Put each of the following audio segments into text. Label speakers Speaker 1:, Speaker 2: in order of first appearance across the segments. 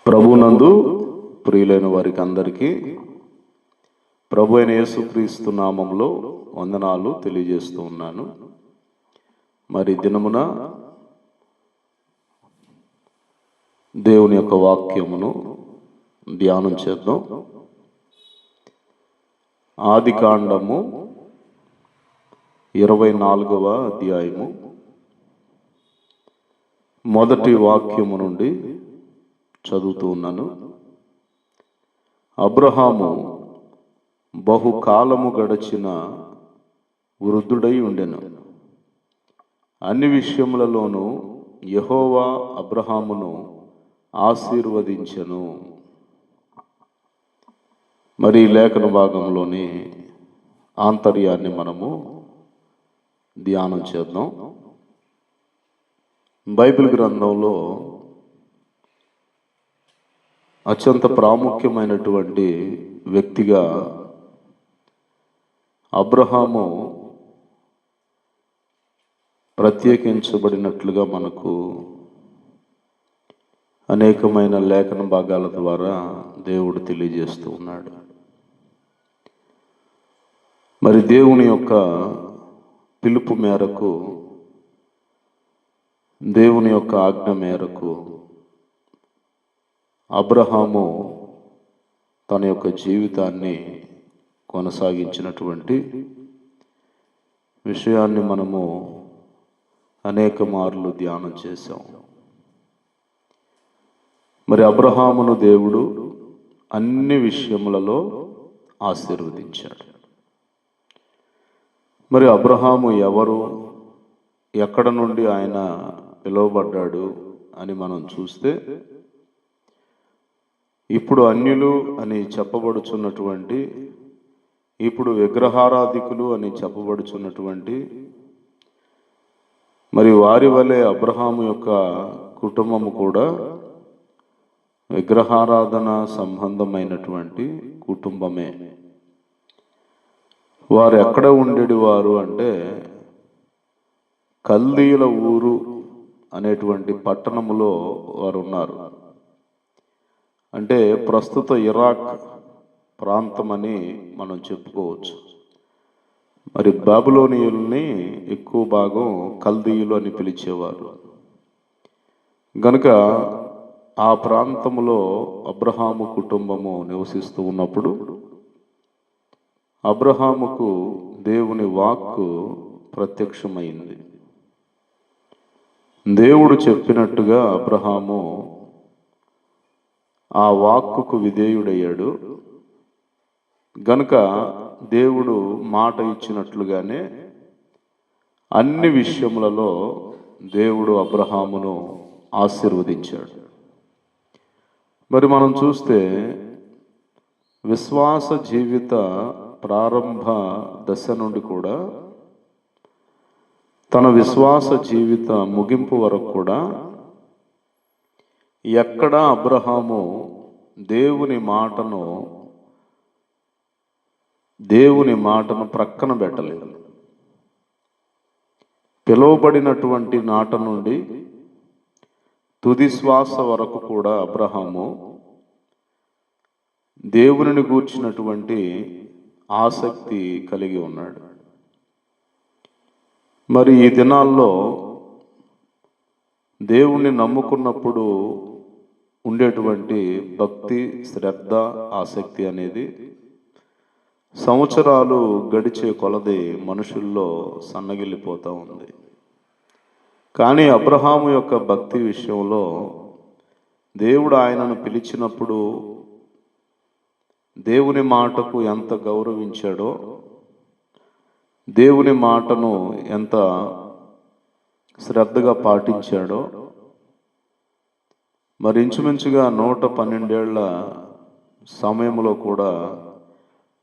Speaker 1: ప్రభునందు ప్రియులైన వారికి అందరికీ ప్రభు అయిన యేసుక్రీస్తు నామంలో వందనాలు తెలియజేస్తూ ఉన్నాను. మరి దినమున దేవుని యొక్క వాక్యమును ధ్యానం చేద్దాం. ఆదికాండము 24వ అధ్యాయము మొదటి వాక్యము నుండి చదువుతూ ఉన్నాను. అబ్రహాము బహుకాలము గడచిన వృద్ధుడై ఉండెను. అన్ని విషయములలోనూ యెహోవా అబ్రహామును ఆశీర్వదించెను. మరి లేఖన భాగంలోని ఆంతర్యాన్ని మనము ధ్యానం చేద్దాం. బైబిల్ గ్రంథంలో అత్యంత ప్రాముఖ్యమైనటువంటి వ్యక్తిగా అబ్రహాము ప్రత్యేకించబడినట్లుగా మనకు అనేకమైన లేఖన భాగాల ద్వారా దేవుడు తెలియజేస్తూ ఉన్నాడు. మరి దేవుని యొక్క పిలుపు మేరకు, దేవుని యొక్క ఆజ్ఞ మేరకు అబ్రహాము తన యొక్క జీవితాన్ని కొనసాగించినటువంటి విషయాన్ని మనము అనేక మార్లు ధ్యానం చేశాం. మరి అబ్రహామును దేవుడు అన్ని విషయములలో ఆశీర్వదించాడు. మరి అబ్రహాము ఎవరు, ఎక్కడ నుండి ఆయన పిలువబడ్డాడు అని మనం చూస్తే, ఇప్పుడు అన్యులు అని చెప్పబడుచున్నటువంటి, ఇప్పుడు విగ్రహారాధికులు అని చెప్పబడుచున్నటువంటి మరి వారి వలె అబ్రహాము యొక్క కుటుంబము కూడా విగ్రహారాధన సంబంధమైనటువంటి కుటుంబమే. వారు ఎక్కడ ఉండేది వారు అంటే కల్దీయుల ఊరు అనేటువంటి పట్టణములో వారు ఉన్నారు. అంటే ప్రస్తుత ఇరాక్ ప్రాంతం అని మనం చెప్పుకోవచ్చు. మరి బాబులోనియుల్ని ఎక్కువ భాగం కల్దీయులు అని పిలిచేవారు. గనుక ఆ ప్రాంతంలో అబ్రహాము కుటుంబము నివసిస్తూ ఉన్నప్పుడు అబ్రహాముకు దేవుని వాక్కు ప్రత్యక్షమైంది. దేవుడు చెప్పినట్టుగా అబ్రహాము ఆ వాక్కుకు విధేయుడయ్యాడు. గనుక దేవుడు మాట ఇచ్చినట్లుగానే అన్ని విషయములలో దేవుడు అబ్రహామును ఆశీర్వదించాడు. మరి మనం చూస్తే విశ్వాస జీవిత ప్రారంభ దశ నుండి కూడా తన విశ్వాస జీవిత ముగింపు వరకు కూడా ఎక్కడ అబ్రహాము దేవుని మాటను ప్రక్కన పెట్టలేదు. పిలువబడినటువంటి నాట నుండి తుది శ్వాస వరకు కూడా అబ్రహాము దేవునిని గూర్చినటువంటి ఆసక్తి కలిగి ఉన్నాడు. మరి ఈ దినాల్లో దేవుణ్ణి నమ్ముకున్నప్పుడు ఉండేటువంటి భక్తి, శ్రద్ధ, ఆసక్తి అనేది సంవత్సరాలు గడిచే కొలది మనుషుల్లో సన్నగిల్లిపోతూ ఉంది. కానీ అబ్రహాము యొక్క భక్తి విషయంలో దేవుడు ఆయనను పిలిచినప్పుడు దేవుని మాటకు ఎంత గౌరవించాడో, దేవుని మాటను ఎంత శ్రద్ధగా పాటించాడో, మరి ఇంచుమించుగా 112 ఏళ్ల సమయంలో కూడా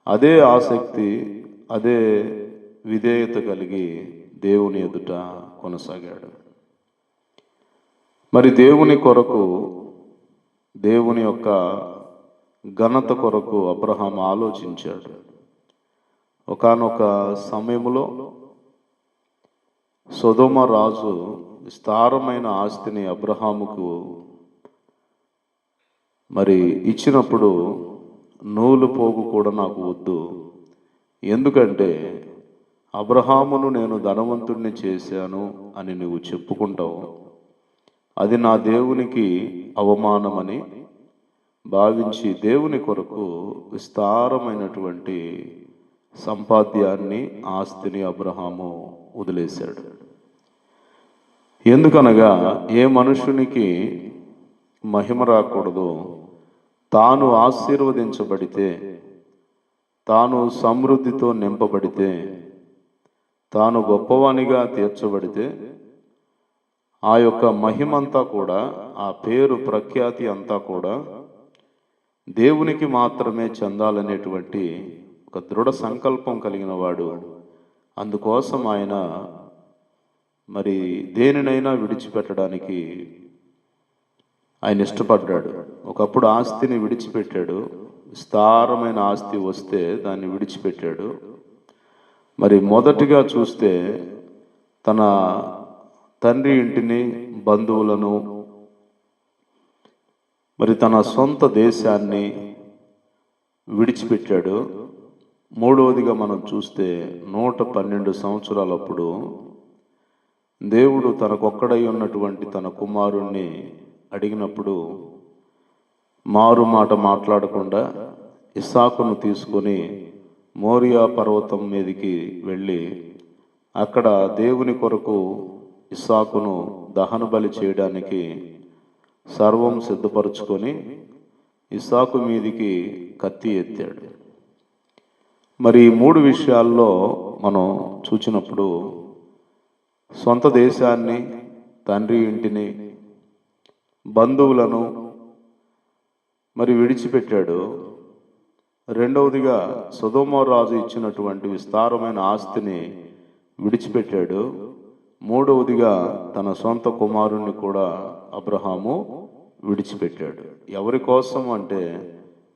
Speaker 1: అదే ఆసక్తి, అదే విధేయత కలిగి దేవుని ఎదుట కొనసాగాడు. మరి దేవుని కొరకు, దేవుని యొక్క ఘనత కొరకు అబ్రహాం ఆలోచించాడు. ఒకానొక సమయంలో సొదొమ రాజు విస్తారమైన ఆస్తిని అబ్రహాముకు మరి ఇచ్చినప్పుడు నూలు పోగు కూడా నాకు వద్దు, ఎందుకంటే అబ్రహామును నేను ధనవంతుడిని చేశాను అని నువ్వు చెప్పుకుంటావు. అది నా దేవునికి అవమానమని భావించి దేవుని కొరకు విస్తారమైనటువంటి సంపాద్యాన్ని, ఆస్తిని అబ్రహాము వదిలేశాడు. ఎందుకనగా ఏ మనుషునికి మహిమ రాకూడదు, తాను ఆశీర్వదించబడితే, తాను సమృద్ధితో నింపబడితే, తాను గొప్పవానిగా తీర్చబడితే ఆ యొక్క మహిమంతా కూడా, ఆ పేరు ప్రఖ్యాతి అంతా కూడా దేవునికి మాత్రమే చెందాలనేటువంటి ఒక దృఢ సంకల్పం కలిగిన వాడు. అందుకోసం ఆయన మరి దేనినైనా విడిచిపెట్టడానికి ఆయన ఇష్టపడ్డాడు. ఒకప్పుడు ఆస్తిని విడిచిపెట్టాడు, విస్తారమైన ఆస్తి వస్తే దాన్ని విడిచిపెట్టాడు. మరి మొదటిగా చూస్తే తన తండ్రి ఇంటిని, బంధువులను, మరి తన సొంత దేశాన్ని విడిచిపెట్టాడు. మూడవదిగా మనం చూస్తే 112 సంవత్సరాలప్పుడు దేవుడు తనకొక్కడై ఉన్నటువంటి తన కుమారుణ్ణి అడిగినప్పుడు మారు మాట మాట్లాడకుండా ఇస్సాకును తీసుకొని మోరియా పర్వతం మీదకి వెళ్ళి అక్కడ దేవుని కొరకు ఇస్సాకును దహన బలి చేయడానికి సర్వం సిద్ధపరుచుకొని ఇస్సాకు మీదికి కత్తి ఎత్తాడు. మరి ఈ 3 విషయాల్లో మనం చూచినప్పుడు సొంత దేశాన్ని, తండ్రి ఇంటిని, బంధువులను మరి విడిచిపెట్టాడు. రెండవదిగా సొదొమ రాజు ఇచ్చినటువంటి విస్తారమైన ఆస్తిని విడిచిపెట్టాడు. మూడవదిగా తన సొంత కుమారుణ్ణి కూడా అబ్రహాము విడిచిపెట్టాడు. ఎవరి కోసం అంటే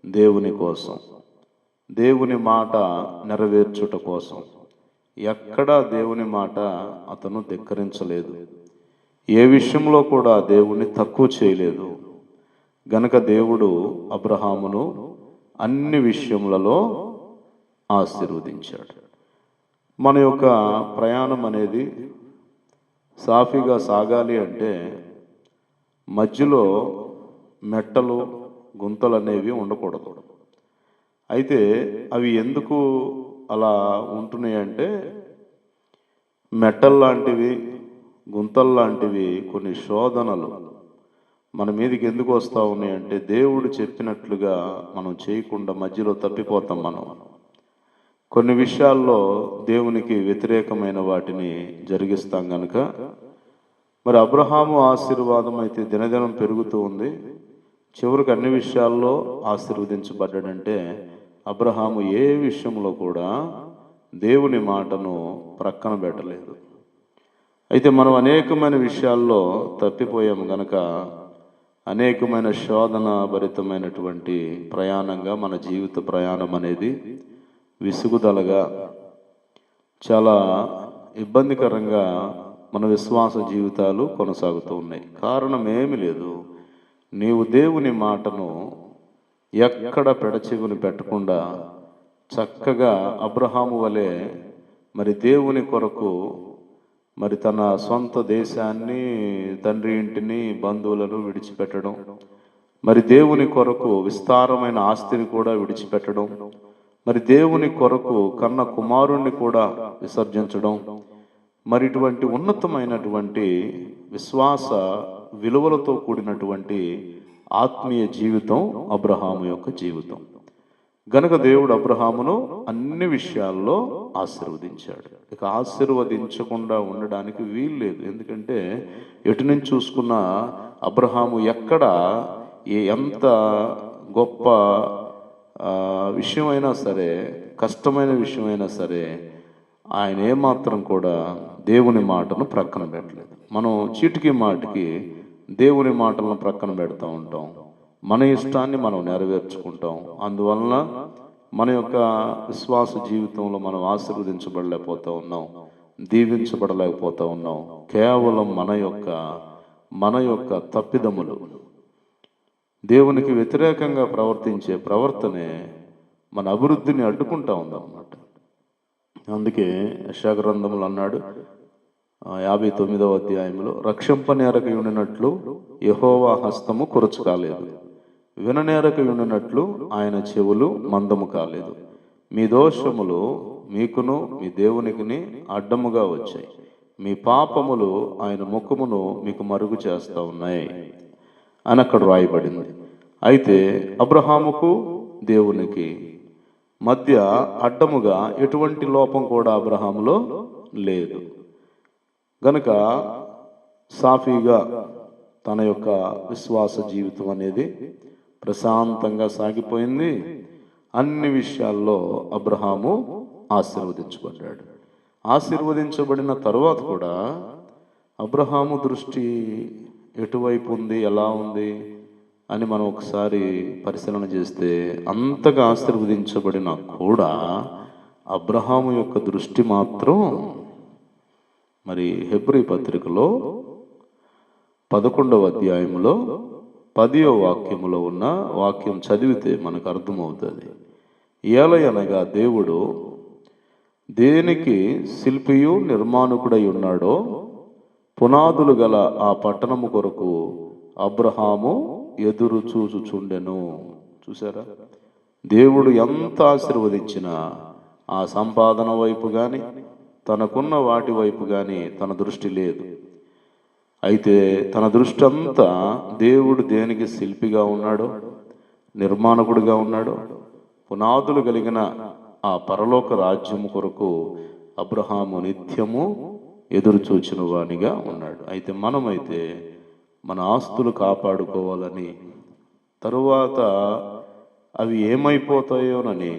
Speaker 1: దేవుని కోసం, దేవుని మాట నెరవేర్చుట కోసం. ఎక్కడా దేవుని మాట అతను ధిక్కరించలేదు, ఏ విషయంలో కూడా దేవుణ్ణి తక్కువ చేయలేదు. గనుక దేవుడు అబ్రహామును అన్ని విషయములలో ఆశీర్వదించాడు. మన యొక్క ప్రయాణం అనేది సాఫీగా సాగాలి అంటే మధ్యలో మెట్టలు, గుంతలు అనేవి ఉండకూడదు. అయితే అవి ఎందుకు అలా ఉంటున్నాయి అంటే, మెట్టల్లాంటివి, గుంతల్లాంటివి కొన్ని శోధనలు మన మీదకి ఎందుకు వస్తూ ఉన్నాయంటే, దేవుడు చెప్పినట్లుగా మనం చేయకుండా మధ్యలో తప్పిపోతాం. మనం కొన్ని విషయాల్లో దేవునికి వ్యతిరేకమైన వాటిని జరిగిస్తాం కనుక. మరి అబ్రహాము ఆశీర్వాదం అయితే దినదినం పెరుగుతూ ఉంది. చివరికి అన్ని విషయాల్లో ఆశీర్వదించబడ్డాడంటే అబ్రహాము ఏ విషయంలో కూడా దేవుని మాటను ప్రక్కన పెట్టలేదు. అయితే మనం అనేకమైన విషయాల్లో తప్పిపోయాము గనక అనేకమైన శోధన భరితమైనటువంటి ప్రయాణంగా మన జీవిత ప్రయాణం అనేది విసుగుదలగా, చాలా ఇబ్బందికరంగా మన విశ్వాస జీవితాలు కొనసాగుతూ ఉన్నాయి. కారణం ఏమీ లేదు, నీవు దేవుని మాటను ఎక్కడ పెడచెవిని పెట్టకుండా చక్కగా అబ్రహాము వలె మరి దేవుని కొరకు మరి తన సొంత దేశాన్ని, తండ్రి ఇంటిని, బంధువులను విడిచిపెట్టడం, మరి దేవుని కొరకు విస్తారమైన ఆస్తిని కూడా విడిచిపెట్టడం, మరి దేవుని కొరకు కన్న కుమారుణ్ణి కూడా విసర్జించడం, మరి ఇటువంటి ఉన్నతమైనటువంటి విశ్వాస విలువలతో కూడినటువంటి ఆత్మీయ జీవితం అబ్రహాము యొక్క జీవితం. గనుక దేవుడు అబ్రహామును అన్ని విషయాల్లో ఆశీర్వదించాడు. ఇక ఆశీర్వదించకుండా ఉండడానికి వీలు లేదు. ఎందుకంటే ఎటు నుంచి చూసుకున్నా అబ్రహాము ఎక్కడ ఎంత గొప్ప విషయమైనా సరే, కష్టమైన విషయమైనా సరే, ఆయన ఏమాత్రం కూడా దేవుని మాటను ప్రక్కన పెట్టలేదు. మనం చీటికి మాటికి దేవుని మాటలను ప్రక్కన పెడతా ఉంటాం, మన ఇష్టాన్ని మనం నెరవేర్చుకుంటాం. అందువలన మన యొక్క విశ్వాస జీవితంలో మనం ఆశీర్వదించబడలేకపోతూ ఉన్నాం, దీవించబడలేకపోతూ ఉన్నాం. కేవలం మన యొక్క తప్పిదములు, దేవునికి వ్యతిరేకంగా ప్రవర్తించే ప్రవర్తనే మన అభివృద్ధిని అడ్డుకుంటా ఉందన్నమాట. అందుకే యెషయా గ్రంథములు అన్నాడు 59వ అధ్యాయంలో, రక్షింపనేరక ఉండినట్లు యెహోవా హస్తము కొరచు కాలేదు, విననేరక ఉండినట్లు ఆయన చెవులు మందము కాలేదు. మీ దోషములు మీకును మీ దేవునికిని అడ్డముగా వచ్చాయి, మీ పాపములు ఆయన ముఖమును మీకు మరుగు చేస్తా ఉన్నాయి అని అక్కడ రాయబడింది. అయితే అబ్రహాముకు దేవునికి మధ్య అడ్డముగా ఎటువంటి లోపం కూడా అబ్రహాములో లేదు గనుక సాఫీగా తన యొక్క విశ్వాస జీవితం అనేది ప్రశాంతంగా సాగిపోయింది. అన్ని విషయాల్లో అబ్రహాము ఆశీర్వదించబడ్డాడు. ఆశీర్వదించబడిన తరువాత కూడా అబ్రహాము దృష్టి ఎటువైపు ఉంది, ఎలా ఉంది అని మనం ఒకసారి పరిశీలన చేస్తే, అంతగా ఆశీర్వదించబడిన కూడా అబ్రహాము యొక్క దృష్టి మాత్రం మరి హెబ్రీ పత్రికలో 11వ అధ్యాయంలో 10వ వాక్యములో ఉన్న వాక్యం చదివితే మనకు అర్థమవుతుంది. ఏలయనగా దేవుడు దేనికి శిల్పియు నిర్మాణకుడై ఉన్నాడో పునాదులు గల ఆ పట్టణము కొరకు అబ్రహాము ఎదురు చూచుచుండెను. చూసారా, దేవుడు ఎంత ఆశీర్వదించినా ఆ సంపాదన వైపు కానీ తనకున్న వాటి వైపు కానీ తన దృష్టి లేదు. అయితే తన దృష్టి అంతా దేవుడు దేనికి శిల్పిగా ఉన్నాడో, నిర్మాణకుడిగా ఉన్నాడో, పునాదులు కలిగిన ఆ పరలోక రాజ్యము కొరకు అబ్రహాము నిత్యము ఎదురు చూచిన వానిగా ఉన్నాడు. అయితే మనమైతే మన ఆస్తులు కాపాడుకోవాలని, తరువాత అవి ఏమైపోతాయోనని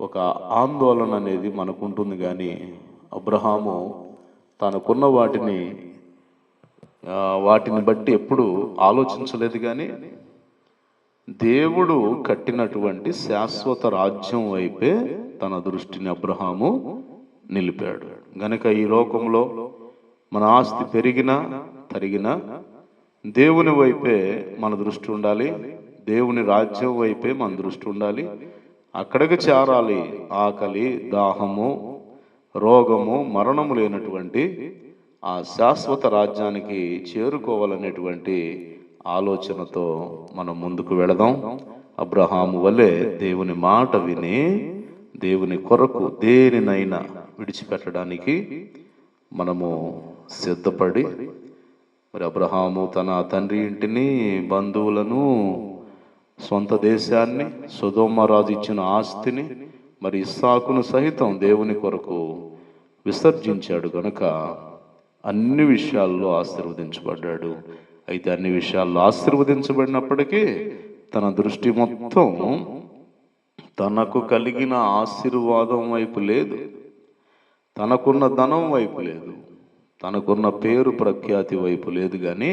Speaker 1: ఒక ఆందోళన అనేది మనకుంటుంది. కానీ అబ్రహాము తనకున్న వాటిని బట్టి ఎప్పుడు ఆలోచించలేదు. కానీ దేవుడు కట్టినటువంటి శాశ్వత రాజ్యం వైపే తన దృష్టిని అబ్రహాము నిలిపాడు. గనుక ఈ లోకంలో మన ఆస్తి పెరిగినా తరిగినా దేవుని వైపే మన దృష్టి ఉండాలి, దేవుని రాజ్యం వైపే మన దృష్టి ఉండాలి. అక్కడికి చేరాలి. ఆకలి, దాహము, రోగము, మరణము లేనటువంటి ఆ శాశ్వత రాజ్యానికి చేరుకోవాలనేటువంటి ఆలోచనతో మనం ముందుకు వెళదాం. అబ్రహాము వలె దేవుని మాట విని దేవుని కొరకు దేనినైనా విడిచిపెట్టడానికి మనము సిద్ధపడి, మరి అబ్రహాము తన తండ్రి ఇంటిని, బంధువులను, సొంత దేశాన్ని, సొదొమ రాజు ఇచ్చిన ఆస్తిని, మరి ఇస్సాకును సహితం దేవుని కొరకు విసర్జించాడు గనుక అన్ని విషయాల్లో ఆశీర్వదించబడ్డాడు. అయితే అన్ని విషయాల్లో ఆశీర్వదించబడినప్పటికీ తన దృష్టి మొత్తం తనకు కలిగిన ఆశీర్వాదం వైపు లేదు, తనకున్న ధనం వైపు లేదు, తనకున్న పేరు ప్రఖ్యాతి వైపు లేదు. కానీ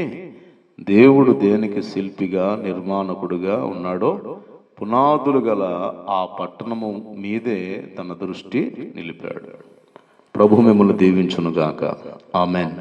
Speaker 1: దేవుడు దేనికి శిల్పిగా నిర్మాణకుడుగా ఉన్నాడో పునాదులు గల ఆ పట్టణము మీదే తన దృష్టి నిలిపాడు. ప్రభు మిమ్మల్ని దీవించునుగాక. ఆమెన్.